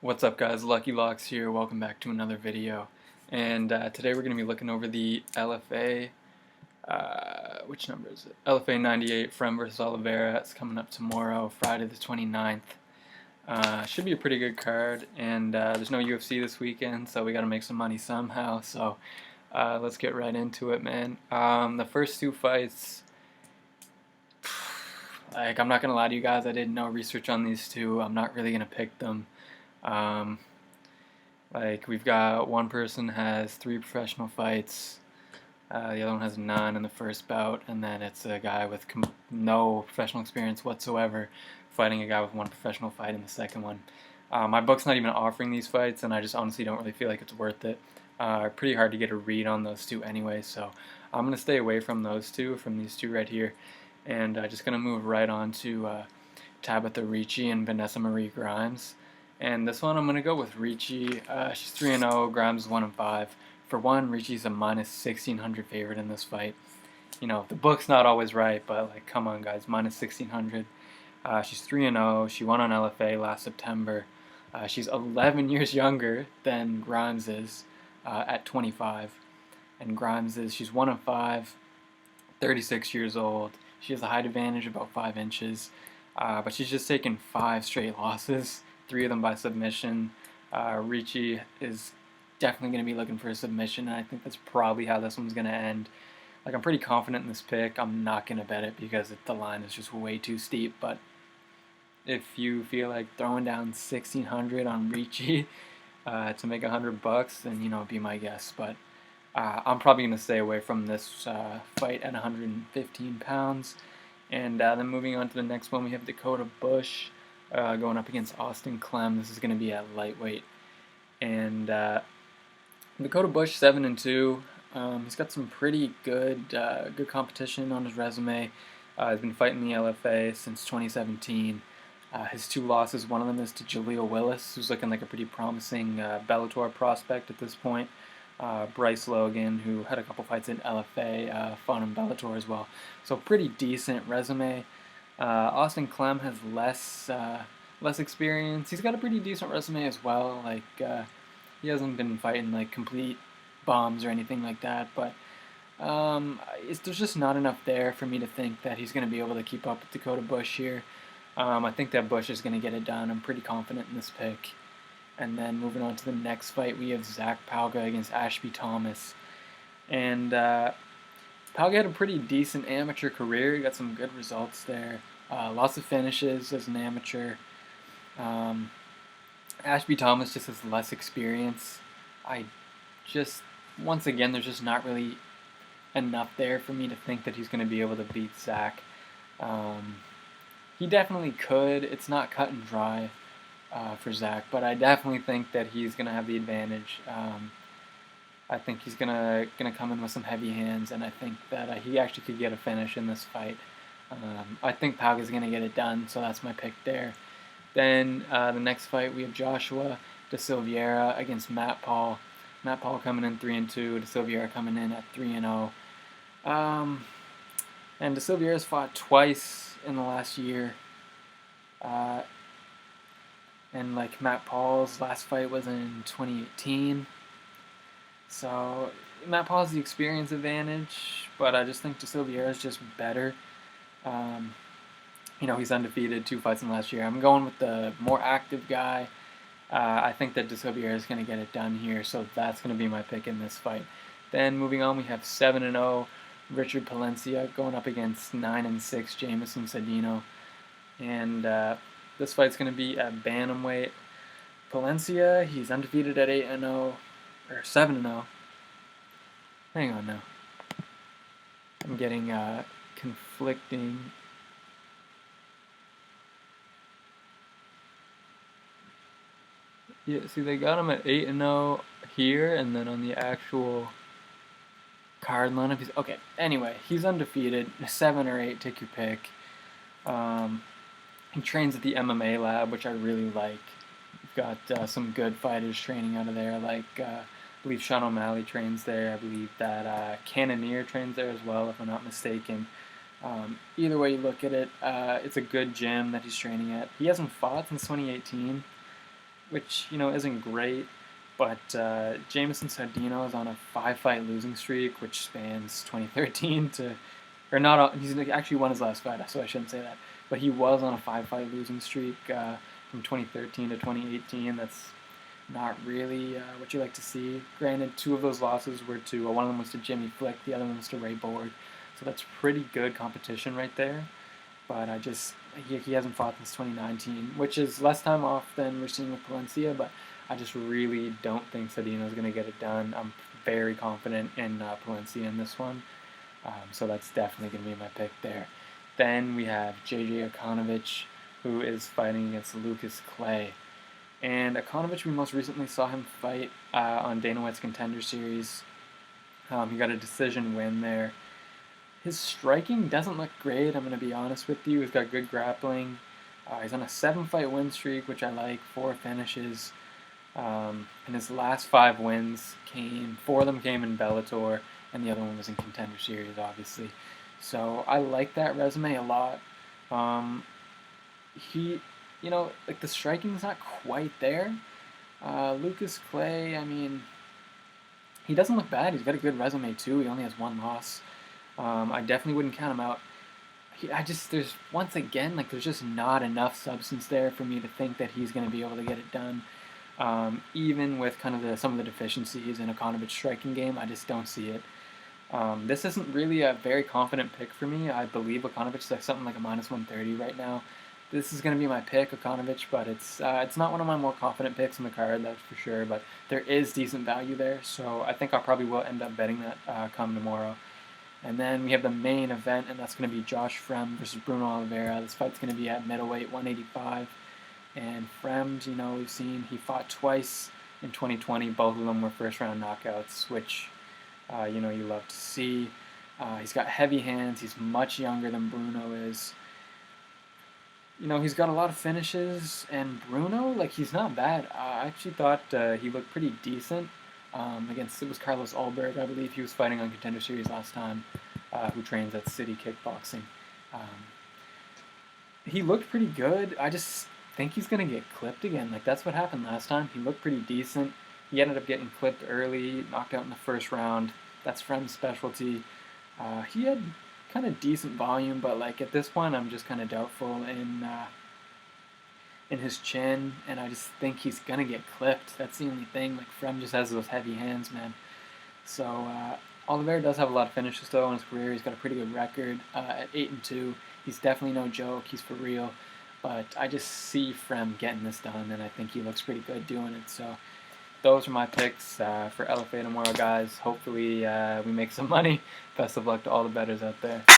What's up guys, Lucky Locks here, welcome back to another video. And today we're going to be looking over the LFA, which number is it? LFA 98 Fremd versus Oliveira. It's coming up tomorrow, Friday the 29th. Should be a pretty good card, and there's no UFC this weekend, so we got to make some money somehow, so let's get right into it, man. The first two fights, I'm not going to lie to you guys, I did no research on these two. I'm not really going to pick them. We've got one person has 3 professional fights, the other one has none in the first bout, and then it's a guy with no professional experience whatsoever fighting a guy with 1 professional fight in the second one. My book's not even offering these fights, and I just honestly don't really feel like it's worth it. Pretty hard to get a read on those two anyway, so I'm going to stay away from those two, from these two right here, and just going to move right on to Tabitha Ricci and Vanessa Marie Grimes. And this one I'm going to go with Ricci. She's 3-0, Grimes is 1-5. For one, Ricci's a minus 1,600 favorite in this fight. You know, the book's not always right, but like, come on guys, minus 1,600. She's 3-0, she won on LFA last September. She's 11 years younger than Grimes is at 25. And Grimes she's 1-5, 36 years old. She has a height advantage of about 5 inches. But she's just taken 5 straight losses. 3 of them by submission. Ricci is definitely going to be looking for a submission, and I think that's probably how this one's going to end. Like, I'm pretty confident in this pick. I'm not going to bet it because the line is just way too steep, but if you feel like throwing down 1,600 on Ricci to make $100, then, you know, be my guess. But I'm probably going to stay away from this fight at 115 pounds. And then moving on to the next one, we have Dakota Bush going up against Austin Clem. This is going to be at lightweight. And Dakota Bush, 7-2. He's got some pretty good competition on his resume. He's been fighting the LFA since 2017. His 2 losses, one of them is to Jaleel Willis, who's looking like a pretty promising Bellator prospect at this point. Bryce Logan, who had a couple fights in LFA, fought in Bellator as well. So pretty decent resume. Austin Clem has less experience. He's got a pretty decent resume as well. Like, he hasn't been fighting like complete bombs or anything like that, but there's just not enough there for me to think that he's going to be able to keep up with Dakota Bush here. I think that Bush is going to get it done. I'm pretty confident in this pick. And then moving on to the next fight, we have Zach Pauga against Ashby Thomas. And Pauga had a pretty decent amateur career. He got some good results there. Lots of finishes as an amateur. Ashby Thomas just has less experience. Once again, there's just not really enough there for me to think that he's going to be able to beat Zach. He definitely could. It's not cut and dry for Zach, but I definitely think that he's going to have the advantage. I think he's gonna come in with some heavy hands, and I think that he actually could get a finish in this fight. I think Pauga's gonna get it done, so that's my pick there. Then the next fight, we have Joshua DaSilveira against Matt Paul. Matt Paul coming in 3-2, DaSilveira coming in at 3-0. And DaSilveira's fought twice in the last year. And like Matt Paul's last fight was in 2018. So Matt Paul has the experience advantage, but I just think DaSilveira is just better. You know, he's undefeated, 2 fights in the last year. I'm going with the more active guy. I think that DaSilveira is going to get it done here, so that's going to be my pick in this fight. Then moving on, we have 7-0 Richard Palencia going up against 9-6 Jamison Cedino. And this fight's going to be at bantamweight. Palencia, he's undefeated at 8-0. Or 7-0. Hang on now. I'm getting conflicting. Yeah, see, they got him at 8-0 here, and then on the actual card lineup, he's okay. Anyway, he's undefeated. 7 or 8, take your pick. He trains at the MMA lab, which I really like. We've got some good fighters training out of there, like I believe Sean O'Malley trains there. I believe that Cannonier trains there as well, if I'm not mistaken. Either way you look at it, it's a good gym that he's training at. He hasn't fought since 2018. which, isn't great. But Jameson Sardino is on a 5-fight losing streak, which spans 2013 to, or not. He's actually won his last fight, so I shouldn't say that. But he was on a 5-fight losing streak from 2013 to 2018. That's not really what you like to see. Granted, 2 of those losses were to one of them was to Jimmy Flick, the other one was to Ray Borg. So that's pretty good competition right there. But he hasn't fought since 2019, which is less time off than we're seeing with Palencia. But I just really don't think Sardino's going to get it done. I'm very confident in Palencia in this one. So that's definitely going to be my pick there. Then we have JJ Okanovich, who is fighting against Lucas Clay. And Okanovich, we most recently saw him fight on Dana White's Contender Series. He got a decision win there. His striking doesn't look great, I'm going to be honest with you. He's got good grappling. He's on a 7-fight win streak, which I like, 4 finishes. And his last 5 wins 4 of them came in Bellator, and the other one was in Contender Series, obviously. So I like that resume a lot. The striking's not quite there. Lucas Clay, I mean, he doesn't look bad. He's got a good resume, too. He only has 1 loss. I definitely wouldn't count him out. There's just not enough substance there for me to think that he's going to be able to get it done. Even with kind of some of the deficiencies in Okanovich striking game, I just don't see it. This isn't really a very confident pick for me. I believe Okanovich is something like a -130 right now. This is going to be my pick, Okanovich, but it's not one of my more confident picks on the card, that's for sure. But there is decent value there, so I think I probably will end up betting that come tomorrow. And then we have the main event, and that's going to be Josh Fremd versus Bruno Oliveira. This fight's going to be at middleweight, 185. And Fremd, we've seen he fought twice in 2020. Both of them were first-round knockouts, which, you love to see. He's got heavy hands. He's much younger than Bruno is. He's got a lot of finishes, and Bruno, he's not bad. I actually thought he looked pretty decent. It was Carlos Ulberg, I believe he was fighting on Contender Series last time, who trains at City Kickboxing. He looked pretty good. I just think he's going to get clipped again. That's what happened last time. He looked pretty decent. He ended up getting clipped early, knocked out in the first round. That's Fremd's specialty. He had kind of decent volume, but at this point I'm just kind of doubtful in his chin, and I just think he's gonna get clipped. That's the only thing. Fremd just has those heavy hands, man. So Oliveira does have a lot of finishes though in his career. He's got a pretty good record at 8-2. He's definitely no joke. He's for real. But I just see Fremd getting this done, and I think he looks pretty good doing it. So those are my picks for LFA tomorrow, guys. Hopefully we make some money. Best of luck to all the bettors out there.